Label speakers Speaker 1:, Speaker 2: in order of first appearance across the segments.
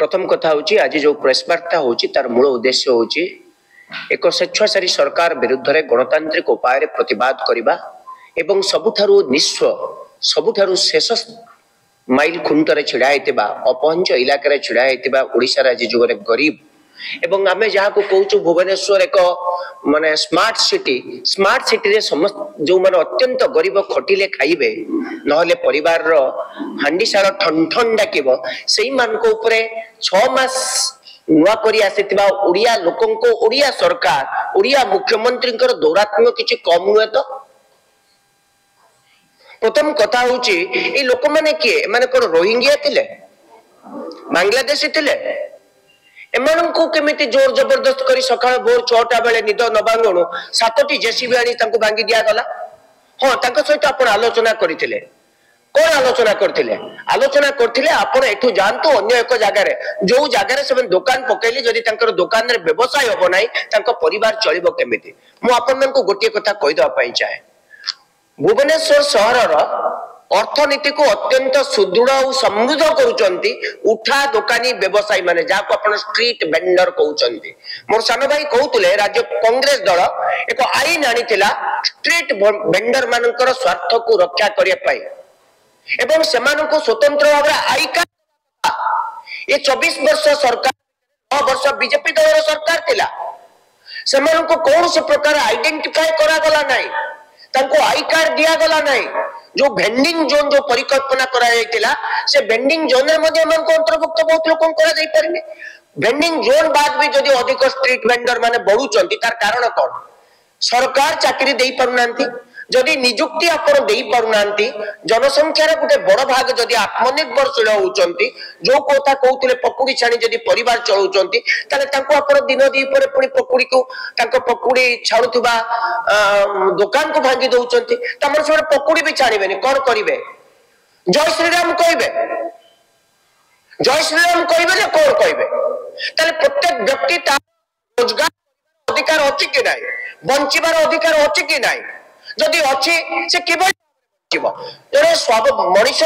Speaker 1: प्रथम कथा होची आज जो प्रेस वार्ता होची तार मूल उद्देश्य होची एक स्वेच्छाचारी सरकार विरुद्ध रे गणतांत्रिक उपाय प्रतिवाद करिबा एवं सबुठारु निस्व सबुठारु शेष माइल खुंटरे छिड़ा हेतिबा अपहंच इलाका रे छिड़ा हेतिबा ओडिसा राज्य जुगरे गरीब एवं आमे जहा को कहूचु भुवनेश्वर एक माने स्मार्ट सिटी रे समस्त जो माने अत्यंत गरीब खटिले खाइबे नहले परिवार रो हांडीसार ठन ठन डाकिबो सेही मान को ऊपरे 6 मास नुआ करी आसीतिबा ओडिया लोकन को ओडिया सरकार ओडिया मुख्यमंत्री कर दौरात्मक किछि कम हुए तो प्रथम कथा होची ए लोक माने किए माने कोन रोहिंग्या थिले बांग्लादेशी थिले एमान को केमिति जोर जबरदस्त करी सकाळ भोर 6टा बेले निद नबांगणु 7टी जेसीबी आनी तांको बांगी दिया गला हां तांको सहित आपण आलोचना करिथिले कोन आलोचना करथिले आपण एठु जानतो अन्य एक जगह रे जो जगह रे सब दुकान पकेली जदी तांकर दुकान रे व्यवसाय हो नाही तांको परिवार चलिबो केमिति मु आपण मन को गोटिए कथा कहि दवा पई चाहे भुवनेश्वर सहर रो अर्थनीति को अत्यंत सुदृढ़ और समृद्ध करूचंती उठा दुकानी व्यवसायी माने जाको आपण स्ट्रीट वेंडर कहउचंती मोर सान भाई कहउतले राज्य कांग्रेस दल एक आईन आनीथिला स्ट्रीट वेंडर मानकर स्वार्थ को रक्षा करिया पाई एवं सेमान को स्वतंत्र भाव आई कार्ड ये 24 वर्ष सरकार 9 वर्ष बीजेपी दल सरकार थिला सेमान को कौन से प्रकार आइडेंटिफाई करा गला नाही तांको आई कार्ड दिया गला नाही जो वेंडिंग जोन जो परिकल्पना करा जायतिला से वेंडिंग जोन रे मध्ये मन को अंतर्भुक्त बहुत लोक करा जाई परने वेंडिंग जोन बाद भी जदी अधिक स्ट्रीट वेंडर माने बढ़ुचंती तार कारण कोन सरकार चाकरी देई परुनांती जदि नियुक्ति आपण देई परुनांती जनसंख्या रे गुटे बड़ भाग जदि आत्मनिर्भरशील होउचंती जो कोथा कहउतले पकुड़ी छाणी जदि परिवार चलउचंती ताले तांको आपण दिन दी परे पुनी पकुड़ी को तांको पकुड़ी छाड़ुथबा दुकान को भांगी दउचंती तमर से पकुड़ी भी छाड़ीबेनी कोन करिवे जय श्री राम कहिबे ना कोन कहिबे ताले प्रत्येक व्यक्ति ता रोजगार अधिकार अछि कि नाही बंचिबार अधिकार अछि कि नाही जदि अच्छी से केवल जड़े मनीष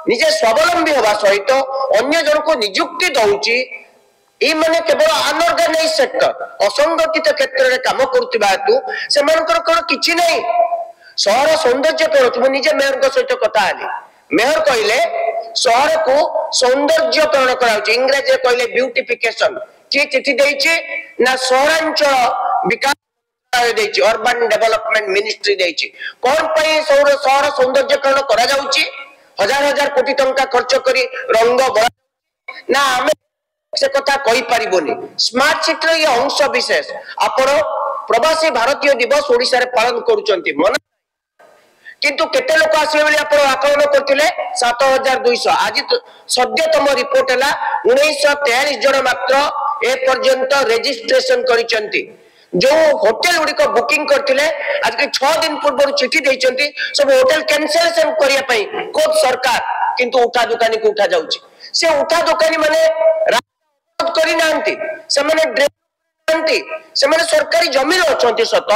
Speaker 1: निजे स्वावलंबी होगा सहित अन्य जन को नियुक्ति दौची ये माने केवल अनऑर्गेनाइज सेक्टर असंगठित क्षेत्र में काम करुवा हेतु से किसी नहीं सहर सौंदर्य करुँ निजे मेयर सहित कथा हेली मेयर कहले सहर को सौंदर्यकरण कर इंग्रेजी कहले ब्यूटिफिकेशन किए चिठी देछि ना सहरांचल विकास अर्बन डेवलपमेंट मिनिस्ट्री देछि कोन पई सहर सौंदर्यकरण करा जाउची हजार हजार कोटी टंका खर्च करी रंग ना हमें से कथा कहि परिबोनी स्मार्ट सिटी ये अंश विशेष आपण प्रवासी भारतीय दिवस ओडिसा रे पालन करूचंती मन किंतु केते लोक आसे बेले आपण आकलन करथिले 7200 आज सद्यतम रिपोर्ट हला 1943 जन मात्र ए पर्यंत रजिस्ट्रेशन करिसंती जो होटल गुडी को बुकिंग करथिले आज के 6 दिन पूर्व चिठी देइचंती सब होटल कैंसिलेशन करिया पई कोड सरकार किंतु उठा दुकानी को उठा जाउची से उठा दुकानी माने करि नांती से माने से माने सरकारी जमीन अछंती सत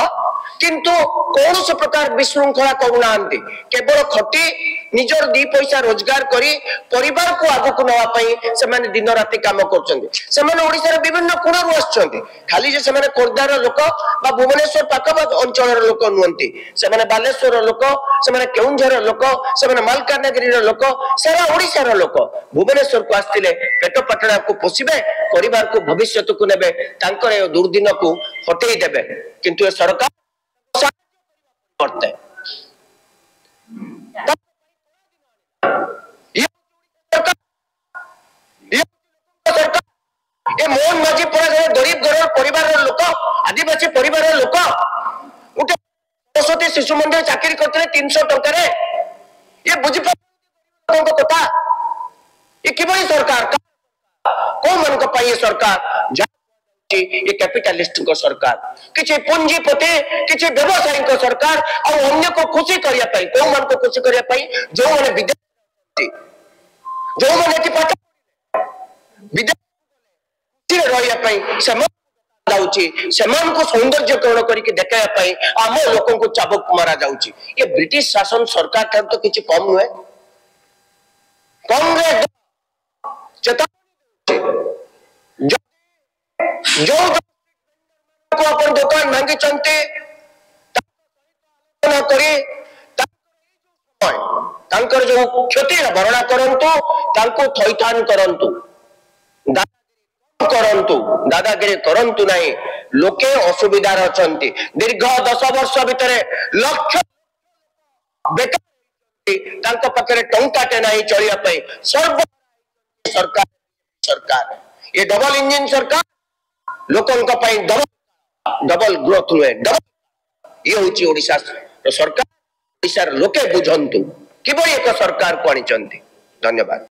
Speaker 1: किंतु कौन से प्रकार विशृंखला करूनांती केवल खटी निजर 2 पैसा रोजगार करी परिवार को आगु को नवा पई से माने दिन राति काम करछंती से माने ओडिसा रे विभिन्न कोण रु आछंती खाली जे से माने कोरदार लोक बा भुवनेश्वर पाकपाक अंचल रो लोक नुंती से माने बालेश्वर लोक से माने केउंझर लोक से माने मालकानगिरी रो लोक सारा ओडिसा रो लोक भुवनेश्वर को आस्तिले पेट पटना को पोसिबे परिवार को भविष्य को नेबे तांकर दुर्दिन को हटेई देबे किंतु सरकार करते मोहन माझी गरीब घर परिवार लोक आदिवासी परिवार लोक गोटे सरस्वती शिशु मंदिर चाकरी करते 300 टंका ये बुझी कथा ये किभली सरकार कौन मन सरकार ये कैपिटलिस्ट को सरकार किछि पूंजीपति किछि व्यवसायी को सरकार और अन्य को खुशी करिया पई को मन को खुशी करिया पई जो माने विदेश जो माने कि पता विदेश रहिया पई समान जाउची समान को सौंदर्यकरण करके देखाया पई आम लोगों को चाबुक मारा जाउची ये ब्रिटिश शासन सरकार था तो किछि कम हुए कांग्रेस चेता जो को अपन दुकान भांगी चंते ना करी तांकर जो क्षति भरणा करंतु तांको थैथान करंतु दादागिरी करंतु नहीं लोके असुविधार अछंती दीर्घ 10 वर्ष भितरे लक्ष बेकार तांको पकरे टंकाटे नहीं चलिया पई सर्व सरकार ये डबल इंजन सरकार लोकन का पई डबल ग्रोथ हुए डबल ये होची ओडिशा सरकार ओडिशा लोके बुझंतु किबो एक सरकार को आनी चंती। धन्यवाद।